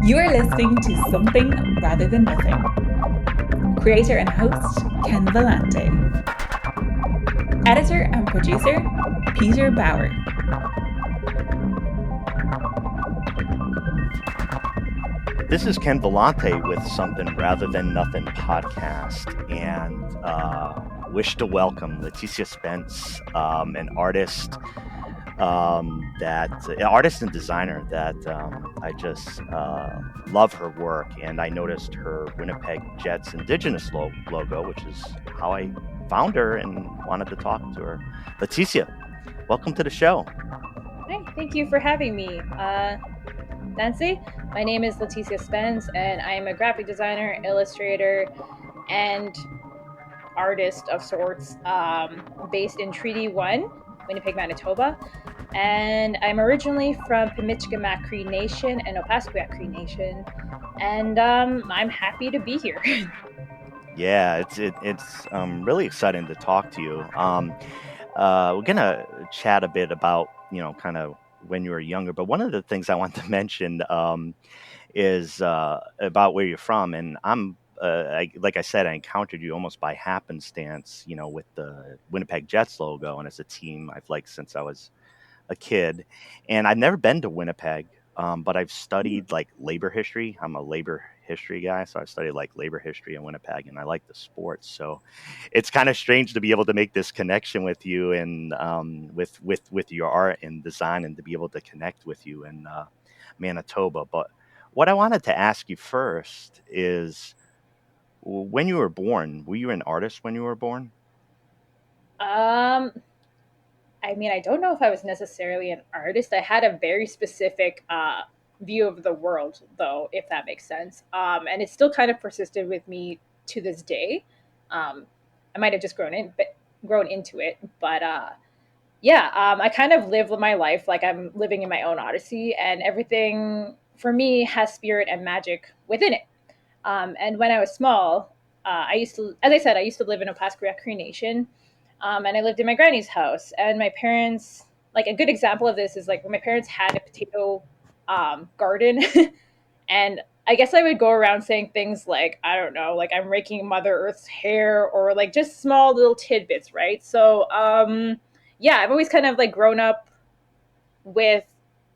You are listening to Something Rather Than Nothing. Creator and host, Ken Vellante. Editor and producer, Peter Bauer. This is Ken Vellante with Something Rather Than Nothing podcast, and wish to welcome Leticia Spence, an artist artist and designer that I just love her work, and I noticed her Winnipeg Jets Indigenous logo, which is how I found her and wanted to talk to her. Leticia, welcome to the show. Hi, thank you for having me. Tansi, my name is Leticia Spence, and I am a graphic designer, illustrator, and artist of sorts, based in Treaty 1, Winnipeg, Manitoba. And I'm originally from Pimicikamak Cree Nation and Opaskwayak Cree Nation, and I'm happy to be here. Yeah, it's really exciting to talk to you. We're gonna chat a bit about kind of when you were younger, but one of the things I want to mention is about where you're from, and like I said, I encountered you almost by happenstance, with the Winnipeg Jets logo, and it's a team I've liked since I was a kid, and I've never been to Winnipeg, but I've studied like labor history. I'm a labor history guy, so I've studied like labor history in Winnipeg, and I like the sports. So it's kind of strange to be able to make this connection with you and with your art and design, and to be able to connect with you in Manitoba. But what I wanted to ask you first is, when you were born, were you an artist when you were born? I mean, I don't know if I was necessarily an artist. I had a very specific view of the world, though, if that makes sense. And it still kind of persisted with me to this day. I might have just grown into it, but yeah, I kind of live my life like I'm living in my own odyssey, and everything for me has spirit and magic within it. And when I was small, I used to, as I said, I used to live in Opaskwayak Cree Nation, and I lived in my granny's house. And my parents, like a good example of this is like when my parents had a potato garden, and I guess I would go around saying things like, I don't know, like I'm raking Mother Earth's hair, or like just small little tidbits, right? So yeah, I've always kind of like grown up with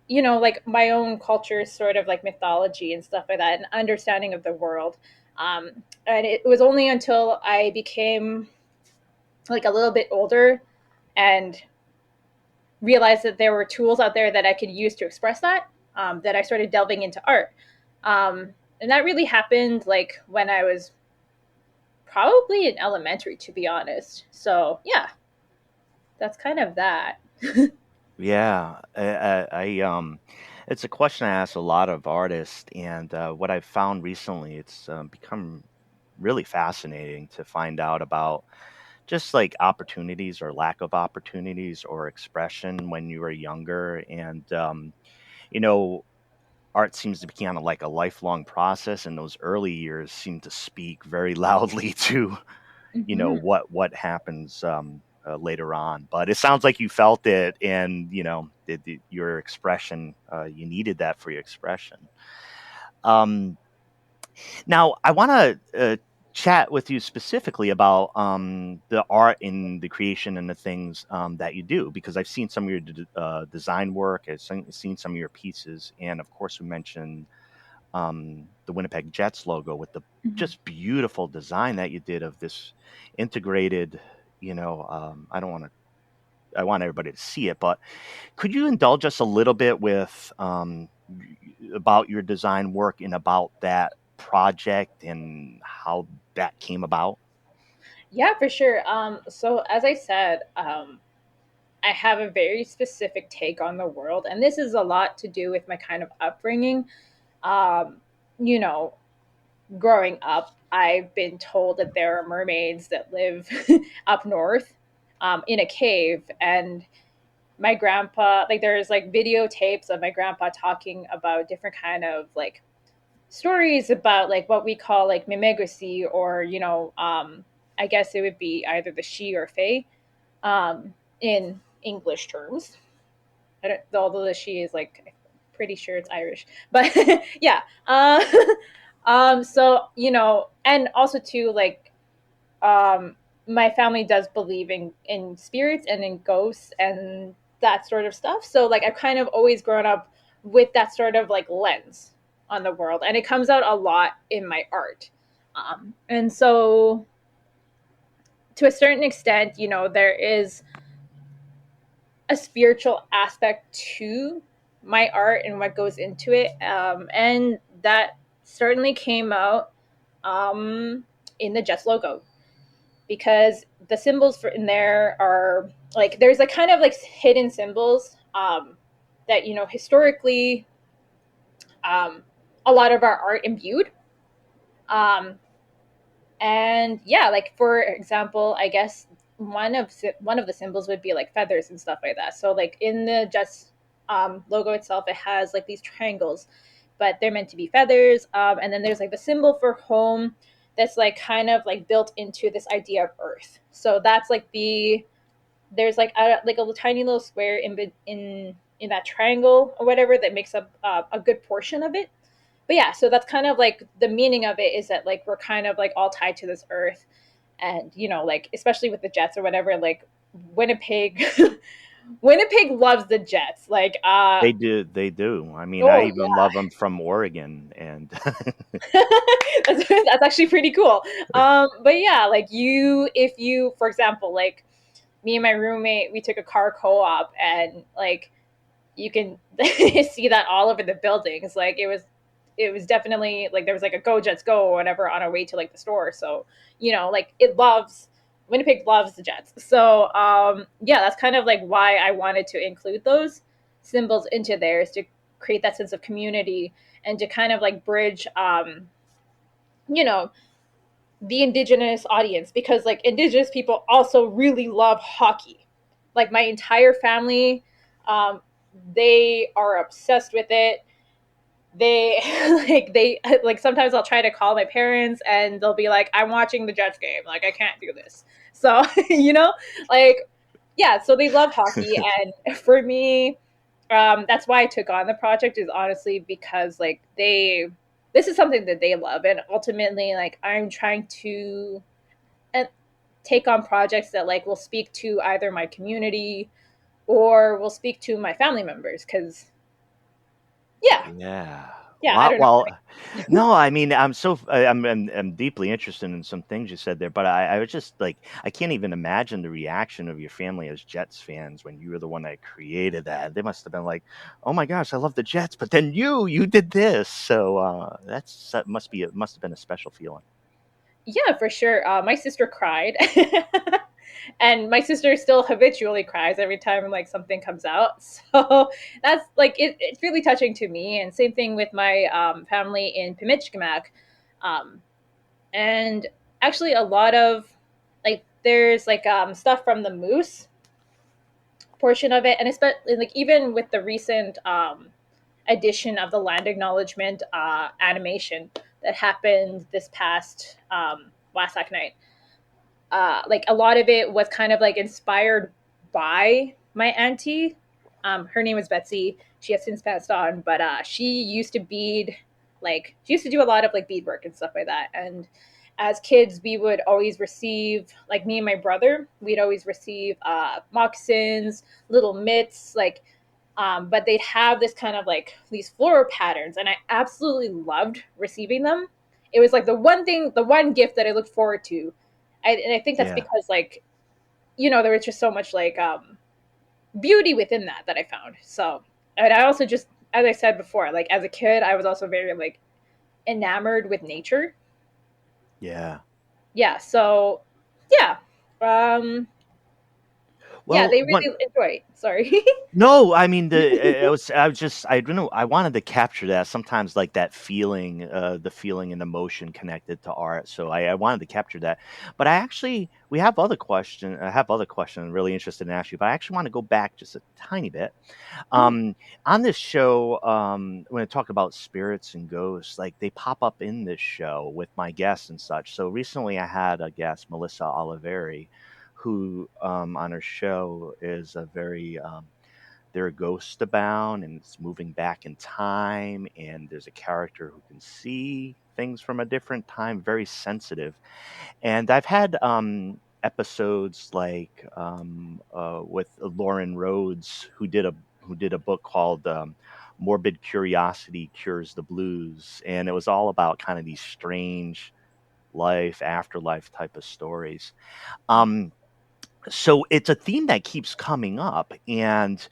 like my own culture, sort of like mythology and stuff like that, and understanding of the world. And it was only until I became like a little bit older and realized that there were tools out there that I could use to express that, that I started delving into art. And that really happened like when I was probably in elementary, to be honest. So yeah, that's kind of that. Yeah, it's a question I ask a lot of artists, and what I've found recently, it's become really fascinating to find out about just like opportunities or lack of opportunities or expression when you were younger, and you know, art seems to be kind of like a lifelong process, and those early years seem to speak very loudly to Mm-hmm. what happens later on. But it sounds like you felt it, and your expression, you needed that for your expression. um, Now I want to chat with you specifically about the art and the creation and the things that you do, because I've seen some of your design work. I've seen some of your pieces, and of course we mentioned the Winnipeg Jets logo with the Mm-hmm. just beautiful design that you did of this integrated. I don't want to. I want everybody to see it, but could you indulge us a little bit with about your design work and about that project and how that came about? Yeah, for sure. So as I said, I have a very specific take on the world, and this is a lot to do with my kind of upbringing. Um, you know, growing up, I've been told that there are mermaids that live up north, in a cave, and my grandpa, like, there's like videotapes of my grandpa talking about different kind of like stories about like what we call like mimegrecy, or I guess it would be either the she or fae, in English terms. Although the she is like pretty sure it's Irish, but yeah. So and also too, like, my family does believe in spirits and in ghosts and that sort of stuff. So like I've kind of always grown up with that sort of like lens on the world, and it comes out a lot in my art. And so to a certain extent, there is a spiritual aspect to my art and what goes into it. And that certainly came out in the Jets logo, because the symbols for in there are like, there's like kind of like hidden symbols that historically a lot of our art imbued. Um, and yeah, like for example, I guess one of the symbols would be like feathers and stuff like that. So like in the Jets logo itself, it has like these triangles, but they're meant to be feathers. And then there's like the symbol for home that's like kind of like built into this idea of earth. So that's like there's like a tiny little square in that triangle or whatever that makes up a good portion of it. But yeah, so that's kind of like the meaning of it, is that like we're kind of like all tied to this earth. And like especially with the Jets or whatever, like Winnipeg Winnipeg loves the Jets, like They do. I mean, I oh even love them from Oregon, and that's actually pretty cool. But yeah, like if you, for example, like me and my roommate, we took a car co-op, and like you can see that all over the buildings. Like it was definitely like there was like a "Go Jets Go" or whatever on our way to like the store. So like Winnipeg loves the Jets. So yeah, that's kind of like why I wanted to include those symbols into there, is to create that sense of community and to kind of like bridge you know the Indigenous audience, because like Indigenous people also really love hockey. Like my entire family, um, they are obsessed with it. They like sometimes I'll try to call my parents and they'll be like, I'm watching the Jets game, like I can't do this. So like yeah, so they love hockey. And for me, that's why I took on the project, is honestly because like this is something that they love, and ultimately like I'm trying to uh, take on projects that like will speak to either my community or will speak to my family members, because yeah, yeah. I Wow. don't know. Well, no, I mean, I'm deeply interested in some things you said there, but I was just like, I can't even imagine the reaction of your family as Jets fans when you were the one that created that. They must have been like, "Oh my gosh, I love the Jets," but then you did this, so that must have been a special feeling. Yeah, for sure. My sister cried, and my sister still habitually cries every time like something comes out. So that's like it's really touching to me. And same thing with my family in Pimicikamak, um, and actually a lot of like there's like stuff from the moose portion of it, and especially like even with the recent edition of the land acknowledgement animation that happened this past Wasak night. Like a lot of it was kind of like inspired by my auntie. Her name was Betsy. She has since passed on, but she used to bead, like she used to do a lot of like beadwork and stuff like that. And as kids, we would always receive, like me and my brother, we'd always receive moccasins, little mitts, like but they'd have this kind of like these floral patterns, and I absolutely loved receiving them. It was like the one gift that I looked forward to. And I think that's Yeah. because like there was just so much like beauty within that I found. So, and I also just, as I said before, like as a kid, I was also very like enamored with nature. Yeah. Yeah. So, yeah. Um, yeah, Well, they one really enjoy it. Sorry. No, I mean I was just I don't know, I wanted to capture that sometimes, like that feeling, the feeling and emotion connected to art. So I wanted to capture that. But we have other question. I have other questions I'm really interested in asking you, but I actually want to go back just a tiny bit. Um, on this show, when I talk about spirits and ghosts, like they pop up in this show with my guests and such. So recently I had a guest, Melissa Oliveri, who on her show is a very there are ghosts abound and it's moving back in time, and there's a character who can see things from a different time, very sensitive. And I've had episodes like with Lauren Rhodes, who did a book called "Morbid Curiosity Cures the Blues," and it was all about kind of these strange life, afterlife type of stories. Um, so it's a theme that keeps coming up, and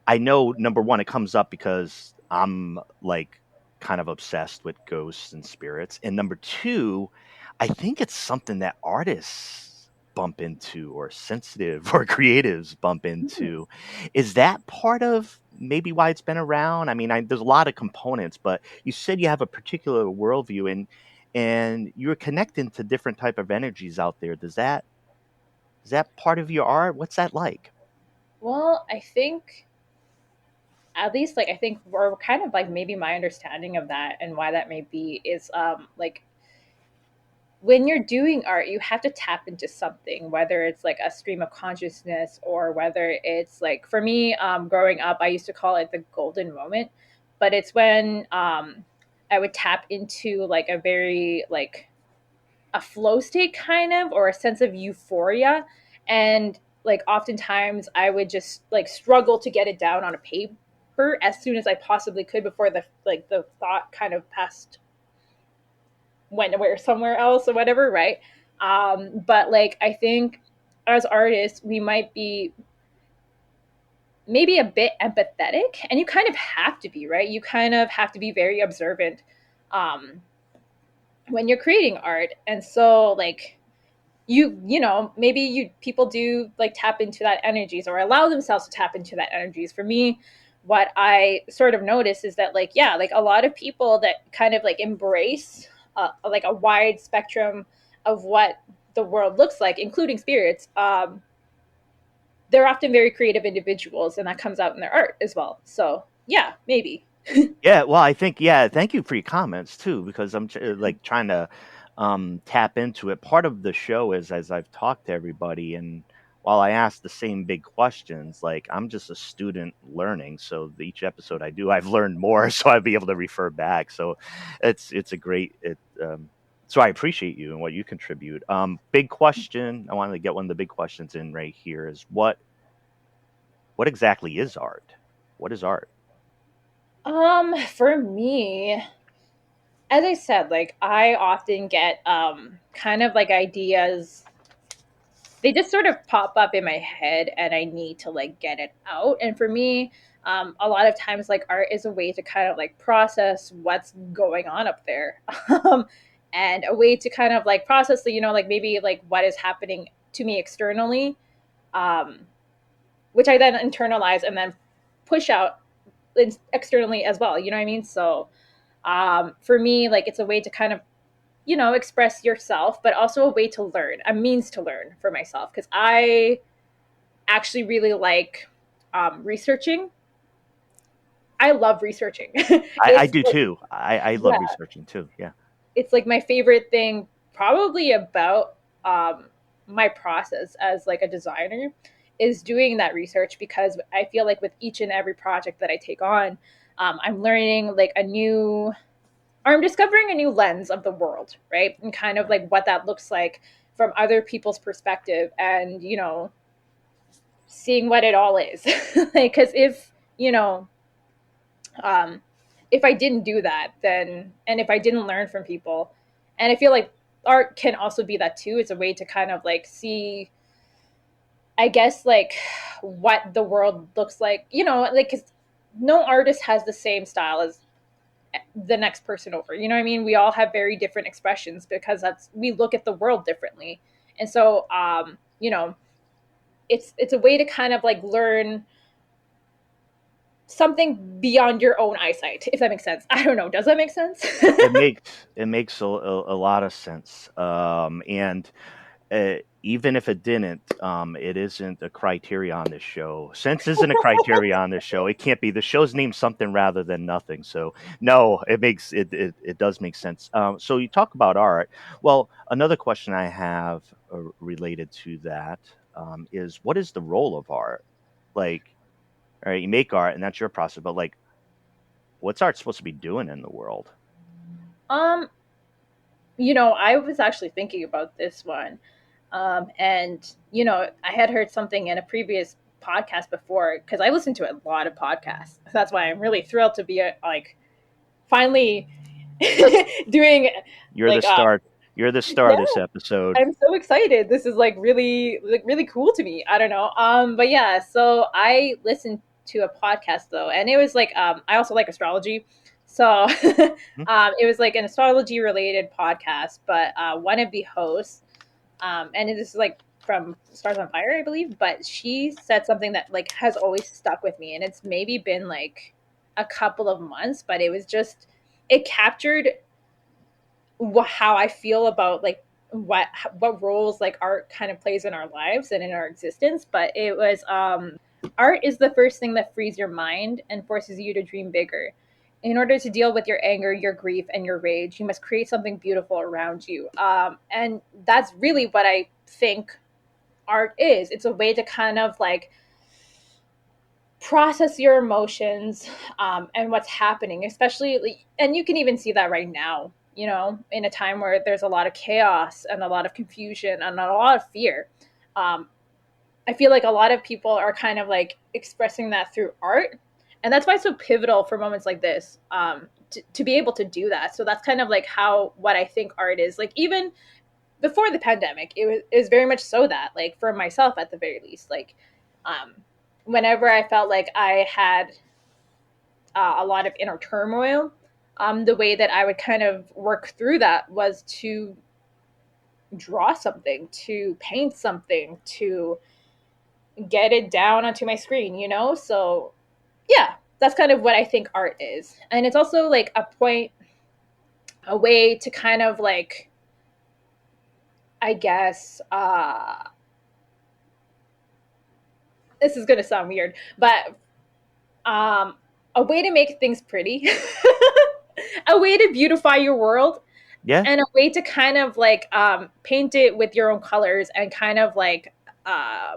I know number one, it comes up because I'm like kind of obsessed with ghosts and spirits. And number two, I think it's something that artists bump into or sensitive or creatives bump Mhm. into. Is that part of maybe why it's been around? I mean, there's a lot of components, but you said you have a particular worldview and you're connecting to different type of energies out there. Is that part of your art? What's that like? Well, I think at least like I think we're kind of like maybe my understanding of that and why that may be is like when you're doing art, you have to tap into something, whether it's like a stream of consciousness or whether it's like for me, growing up, I used to call it the golden moment, but it's when I would tap into like a very like a flow state kind of or a sense of euphoria, and like oftentimes I would just like struggle to get it down on a paper as soon as I possibly could before the thought kind of passed went away somewhere else or whatever, right? But like I think as artists, we might be maybe a bit empathetic, and you kind of have to be, right? You kind of have to be very observant um, when you're creating art, and so like you know maybe you people do like tap into that energies or allow themselves to tap into that energies. For me, what I sort of notice is that like yeah, like a lot of people that kind of like embrace like a wide spectrum of what the world looks like, including spirits, they're often very creative individuals, and that comes out in their art as well. So yeah, maybe. Yeah, well, I think yeah. Thank you for your comments too, because I'm like trying to tap into it. Part of the show is as I've talked to everybody, and while I ask the same big questions, like I'm just a student learning. So each episode I do, I've learned more, so I'll be able to refer back. So it's a great it. So I appreciate you and what you contribute. Big question. I wanted to get one of the big questions in right here is what exactly is art? What is art? For me, as I said, like I often get kind of like ideas, they just sort of pop up in my head and I need to like get it out. And for me, a lot of times like art is a way to kind of like process what's going on up there. And a way to kind of like process the, you know, like maybe like what is happening to me externally, um, which I then internalize and then push out externally as well. You know what I mean? So for me, like it's a way to kind of, you know, express yourself, but also a way to learn, a means to learn for myself. Because I actually really like researching. I love researching. I it's do like, too. I yeah, love researching too. Yeah. it's like my favorite thing, probably about my process as like a designer is doing that research, because I feel like with each and every project that I take on, I'm learning like a new or I'm discovering a new lens of the world, right? And kind of like what that looks like from other people's perspective, and, you know, seeing what it all is. Like, because if, you know, um, if I didn't do that, then, and if I didn't learn from people, and I feel like art can also be that too. It's a way to kind of like see, I guess, like what the world looks like, you know, like, 'cause no artist has the same style as the next person over. You know what I mean? We all have very different expressions because that's we look at the world differently. And so you know, it's a way to kind of like learn something beyond your own eyesight, if that makes sense. I don't know. Does that make sense? It makes a lot of sense. And even if it didn't, it isn't a criteria on this show. Since isn't a criteria on this show, it can't be. The show's named something rather than nothing. So no, it does make sense. So you talk about art. Well, another question I have related to that is what is the role of art? Like All right, you make art, and that's your process. But like, what's art supposed to be doing in the world? Um, I was actually thinking about this one. And, I had heard something in a previous podcast before because I listen to a lot of podcasts. That's why I'm really thrilled to be like finally doing You're the like star. You're the star of yeah, this episode. I'm so excited. This is like really cool to me. I don't know. But yeah, so I listened to a podcast though, and it was like I also like astrology. So Hmm? it was like an astrology related podcast, but one of the hosts, and this is like from Stars on Fire, I believe, but she said something that like has always stuck with me, and it's maybe been like a couple of months, but it captured how I feel about like what roles like art kind of plays in our lives and in our existence. But it was art is the first thing that frees your mind and forces you to dream bigger. In order to deal with your anger, your grief, and your rage, you must create something beautiful around you. And that's really what I think art is. It's a way to kind of like process your emotions, and what's happening, especially, and you can even see that right now, in a time where there's a lot of chaos and a lot of confusion and a lot of fear. um, I feel like a lot of people are kind of like expressing that through art, and that's why it's so pivotal for moments like this, to be able to do that. So that's kind of like what I think art is like. Even before the pandemic, it was very much so that, like, for myself at the very least, like, um, whenever I felt like I had a lot of inner turmoil, the way that I would kind of work through that was to draw something, to paint something, to get it down onto my screen. So yeah, that's kind of what I think art is. And it's also like a way to kind of like, I guess, this is going to sound weird, but um, a way to make things pretty, a way to beautify your world, Yeah, and a way to kind of like paint it with your own colors and kind of like uh,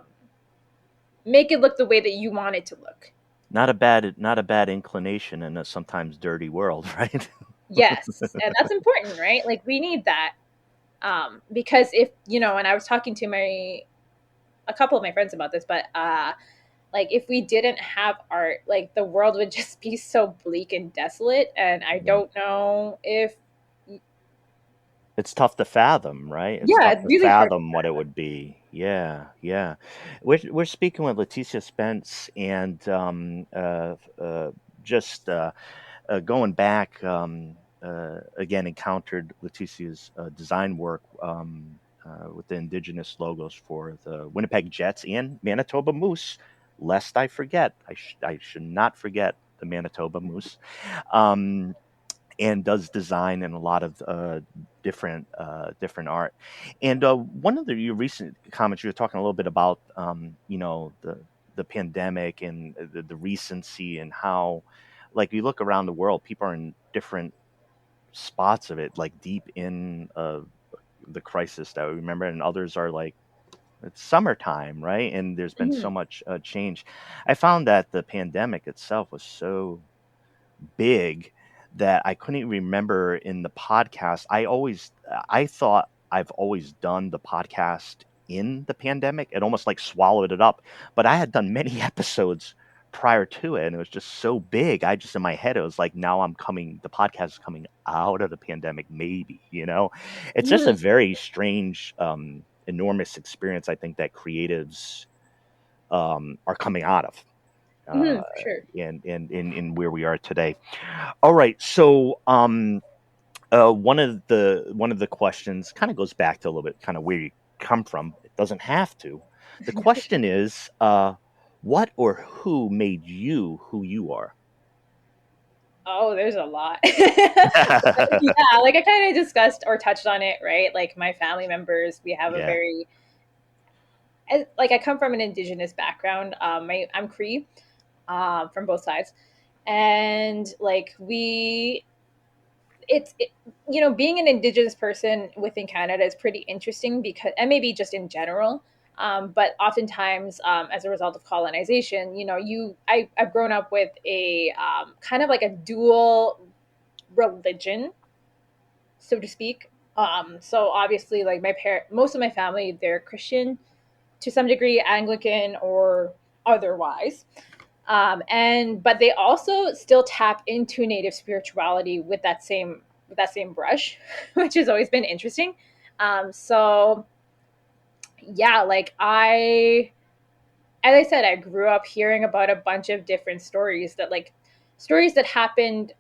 make it look the way that you want it to look. not a bad inclination in a sometimes dirty world, right? Yes, and that's important, right? Like we need that, because if and I was talking to my a couple of my friends about this, but like if we didn't have art, like the world would just be so bleak and desolate, and I Yeah. don't know if It's tough to fathom, right? It's yeah, tough it's to really hard to fathom what it would be. Yeah, yeah. We're speaking with Leticia Spence, and just going back, again, encountered Leticia's design work with the Indigenous logos for the Winnipeg Jets and Manitoba Moose. Lest I forget, I should not forget the Manitoba Moose. Um, and does design and a lot of different art. And one of your recent comments, you were talking a little bit about the pandemic and the recency and how, like, you look around the world, people are in different spots of it, like deep in the crisis that we remember, and others are like, it's summertime, right? And there's been so Mhm. much change. I found that the pandemic itself was so big that I couldn't even remember in the podcast. I thought I've always done the podcast in the pandemic. It almost like swallowed it up. But I had done many episodes prior to it, and it was just so big. I just, in my head, it was like, now the podcast is coming out of the pandemic, maybe, It's just a Mhm. very strange, enormous experience, I think, that creatives are coming out of. Uh, For sure. in where we are today. All right, so one of the questions kind of goes back to a little bit kind of where you come from. It doesn't have to. The question is, what or who made you who you are? Oh, there's a lot. Yeah, like I kind of discussed or touched on it, right? Like my family members, we have a Yeah. very, like I come from an indigenous background. I'm Cree, from both sides, and like it's being an indigenous person within Canada is pretty interesting because, and maybe just in general, But oftentimes, as a result of colonization, I've grown up with a kind of like a dual religion, so to speak. So obviously, like most of my family, they're Christian to some degree, Anglican or otherwise. And but they also still tap into native spirituality with that same brush, which has always been interesting. So yeah, like as I said, I grew up hearing about a bunch of different stories that happened,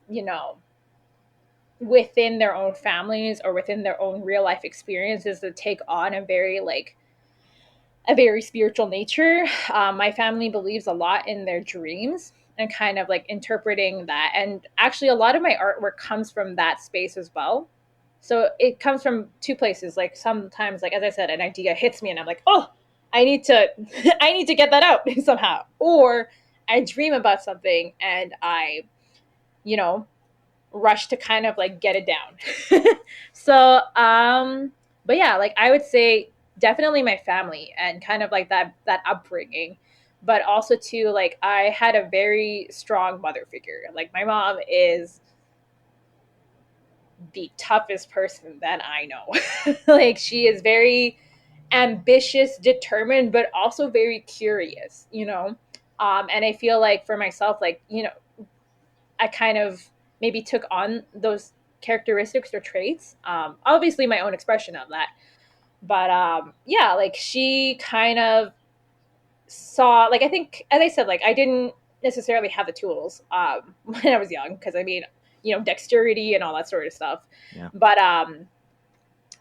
you know, within their own families or within their own real life experiences that take on a very spiritual nature. My family believes a lot in their dreams and kind of like interpreting that. And actually, a lot of my artwork comes from that space as well. So it comes from two places. Like sometimes, like as I said, an idea hits me, and I'm like, oh, I need to, I need to get that out somehow. Or I dream about something, and I, you know, rush to kind of like get it down. So, but yeah, like I would say definitely my family and kind of like that upbringing, but also too like I had a very strong mother figure. Like my mom is the toughest person that I know. Like she is very ambitious, determined, but also very curious, you know. And I feel like for myself, like, I kind of maybe took on those characteristics or traits. Obviously, my own expression of that. But yeah, like she kind of saw, like, I think, as I said, like, I didn't necessarily have the tools when I was young, because I mean, dexterity and all that sort of stuff. Yeah. But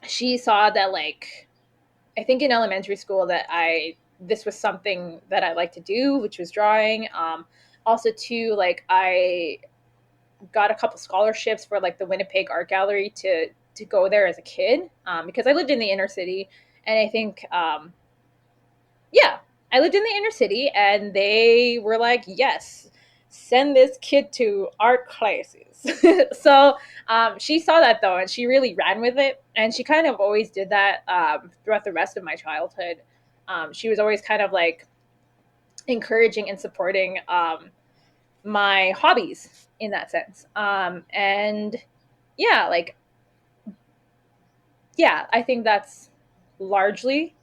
she saw that, like, I think in elementary school that this was something that I like to do, which was drawing. Also, too, like, I got a couple scholarships for like the Winnipeg Art Gallery to go there as a kid, because I lived in the inner city, and I think yeah, I lived in the inner city, and they were like, yes, send this kid to art classes. So she saw that though, and she really ran with it, and she kind of always did that throughout the rest of my childhood. She was always kind of like encouraging and supporting my hobbies in that sense. And yeah, like, yeah, I think that's largely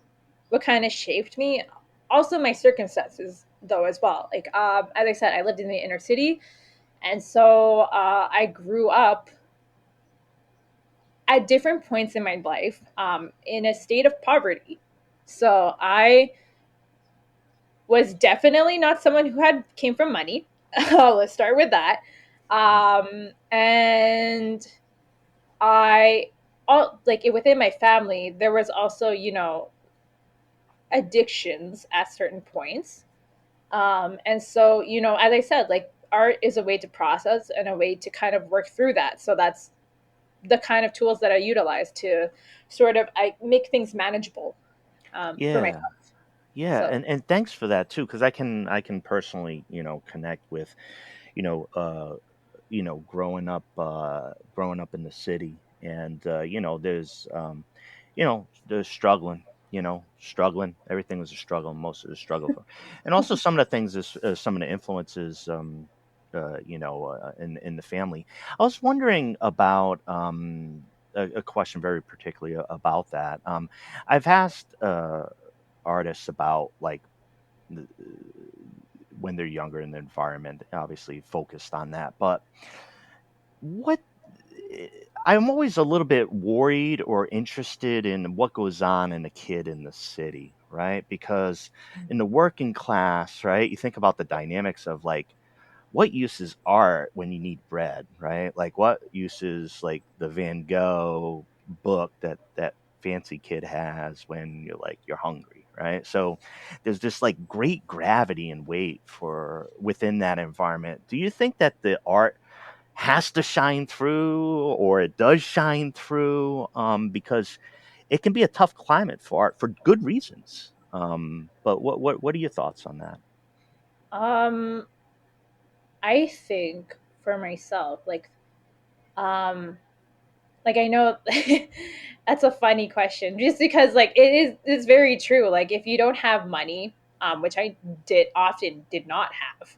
what kind of shaped me. Also, my circumstances, though, as well. Like, as I said, I lived in the inner city. And so I grew up at different points in my life in a state of poverty. So I was definitely not someone who had came from money. Let's start with that. And I all like within my family, there was also, addictions at certain points. And so, as I said, like art is a way to process and a way to kind of work through that. So that's the kind of tools that I utilize to sort of I make things manageable for Yeah. myself. Yeah, So and thanks for that too, because I can personally, connect with, you know, uh, growing up in the city, and there's struggling. Everything was a struggle, most of the struggle, and also some of the things is some of the influences, in the family. I was wondering about a question very particularly about that. I've asked artists about like the, when they're younger in the environment, obviously focused on that. But what I'm always a little bit worried or interested in what goes on in a kid in the city, right? Because in the working class, right, you think about the dynamics of like what use is art when you need bread, right? Like what use is like the Van Gogh book that fancy kid has when you're hungry, right? So there's this like great gravity and weight for within that environment. Do you think that the art has to shine through or it does shine through? Because it can be a tough climate for art for good reasons. But what are your thoughts on that? um I think for myself, um like I know that's a funny question, just because like it's very true. Like if you don't have money, which I did not have,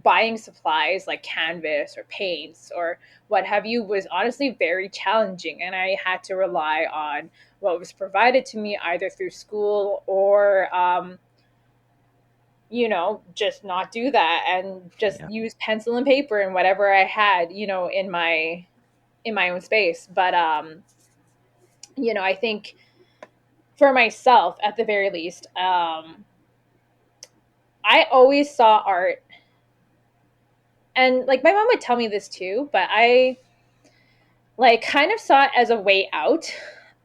buying supplies like canvas or paints or what have you was honestly very challenging, and I had to rely on what was provided to me either through school or just not do that and just Yeah. use pencil and paper and whatever I had, in my own space. But I think for myself, at the very least, I always saw art, and like my mom would tell me this too, but I like kind of saw it as a way out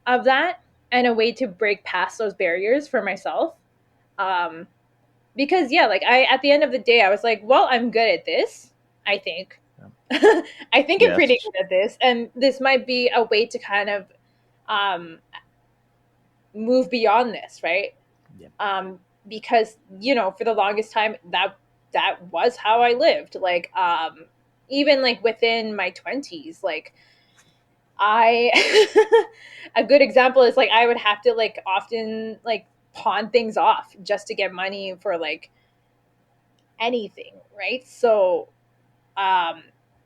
of that and a way to break past those barriers for myself. Um, because yeah, like I at the end of the day, I was like, well, I'm good at this, I think. I think I'm Yes. pretty good at this, and this might be a way to kind of um, move beyond this, right? Yeah. Because for the longest time, that was how I lived. Like, even like within my 20s, like I, a good example is like I would have to like often like pawn things off just to get money for like anything, right? So, um,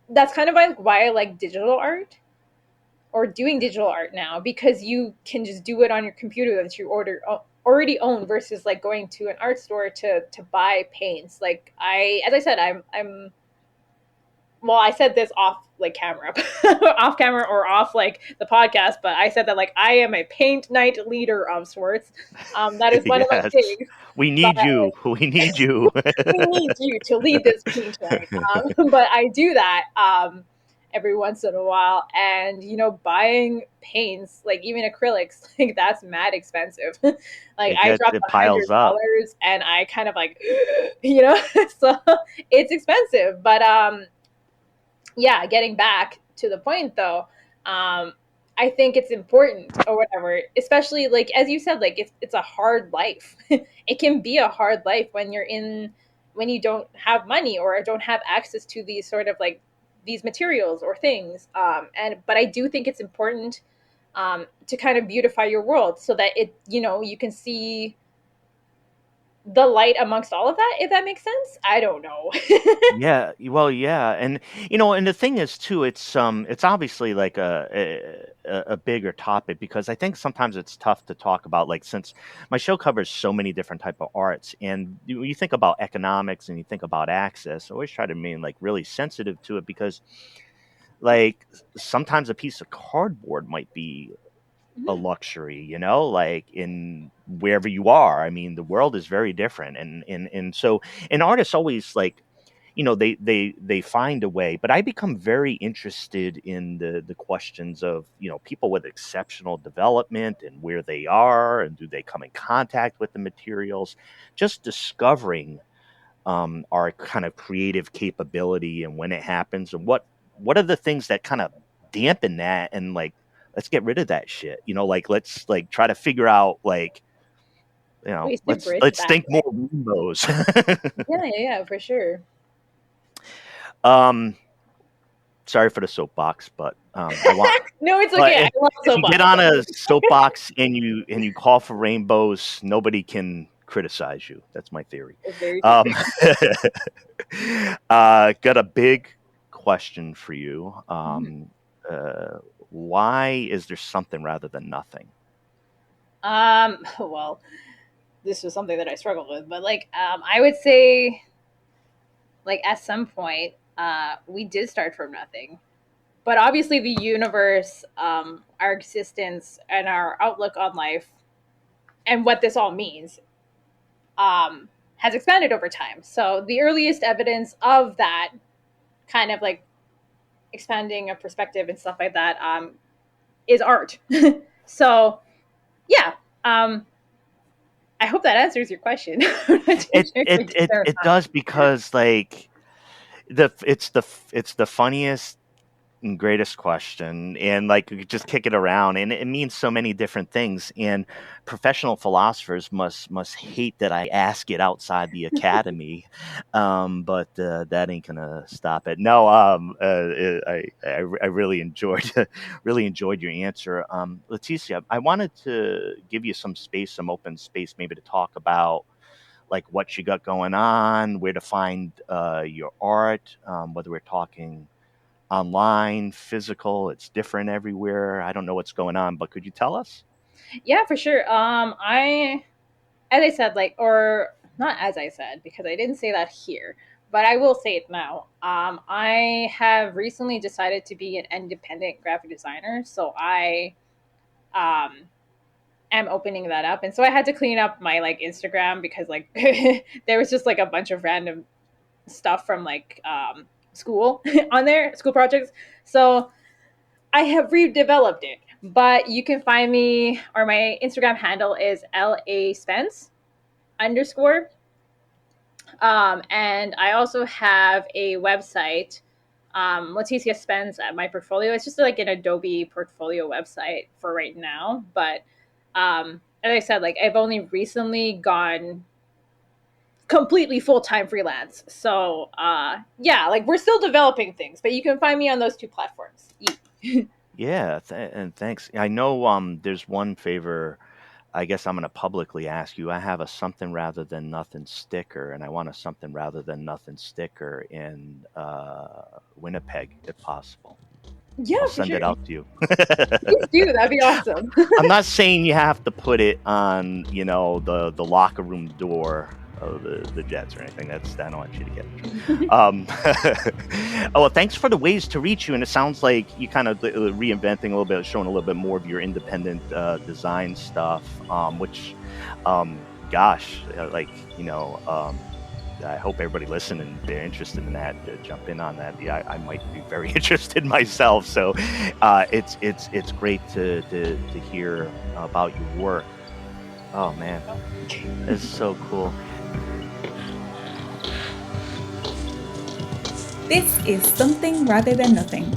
that's kind of like why I like digital art or doing digital art now, because you can just do it on your computer that you already own versus like going to an art store to buy paints. Like as I said, I'm well, I said this off like camera, off camera or off like the podcast, but I said that like I am a paint night leader of sorts. That is one of my Yes. things. We But need you. We need you. we need you to lead this paint night. But I do that every once in a while, and buying paints, like even acrylics, like that's mad expensive. Like I dropped It a hundred piles up. dollars, and I kind of like, so it's expensive. But yeah, getting back to the point though, I think it's important or whatever, especially like as you said, like it's a hard life. It can be a hard life when you don't have money or don't have access to these sort of like these materials or things. And but I do think it's important to kind of beautify your world so that you can see the light amongst all of that, if that makes sense. I don't know. Yeah, well, yeah, and and the thing is too, it's obviously like a bigger topic because I think sometimes it's tough to talk about. Like since my show covers so many different type of arts, and you think about economics and you think about access, I always try to remain like really sensitive to it because like sometimes a piece of cardboard might be a luxury, like in wherever you are. I mean, the world is very different, and so an artist always like they find a way, but I become very interested in the questions of people with exceptional development and where they are and do they come in contact with the materials, just discovering our kind of creative capability and when it happens and what are the things that kind of dampen that, and like let's get rid of that shit, like let's like try to figure out like Ways to bridge let's that. think more rainbows. Yeah, for sure. um Sorry for the soapbox, but I want. No, it's But okay. I love if you get soapbox. on a soapbox and you call for rainbows, nobody can criticize you. That's my theory. It's very Um, true. got a big question for you. Mhm. Why is there something rather than nothing? Well, this was something that I struggled with, but like, I would say, like, at some point, we did start from nothing. But obviously, the universe, our existence, and our outlook on life, and what this all means, has expanded over time. So the earliest evidence of that kind of like expanding a perspective and stuff like that is art. So yeah, I hope that answers your question. It does because like it's the funniest Greatest question. And like we could just kick it around, and it means so many different things. And professional philosophers must hate that I ask it outside the academy, but that ain't gonna stop it. No, I really enjoyed really enjoyed your answer. Leticia, I wanted to give you some open space, maybe to talk about like what you got going on, where to find your art, whether we're talking online, physical, it's different everywhere. I don't know what's going on, but could you tell us? Yeah, for sure. As I said, like, or not as I said, because I didn't say that here, but I will say it now. I have recently decided to be an independent graphic designer, so I um, am opening that up, and so I had to clean up my like Instagram because like there was just like a bunch of random stuff from like school on there, school projects. So I have redeveloped it. But you can find me, or my Instagram handle is LA Spence_. And I also have a website, Leticia Spence at my portfolio. It's just like an Adobe portfolio website for right now. But as I said, like I've only recently gone completely full-time freelance. So yeah, like we're still developing things, but you can find me on those two platforms. Yeah, and thanks. I know there's one favor I guess I'm going to publicly ask you. I have a something rather than nothing sticker, and I want a something rather than nothing sticker in Winnipeg, if possible. Yeah, I'll for send sure. it out to you. Please do. That'd be awesome. I'm not saying you have to put it on, the locker room door of the Jets or anything. I don't want you to get it. Oh, well, thanks for the ways to reach you. And it sounds like you kind of reinventing a little bit, showing a little bit more of your independent design stuff, which, gosh, I hope everybody listening, they're interested in that, to jump in on that. Yeah, I might be very interested myself. So it's great to hear about your work. Oh, man, it's so cool. This is Something Rather Than Nothing.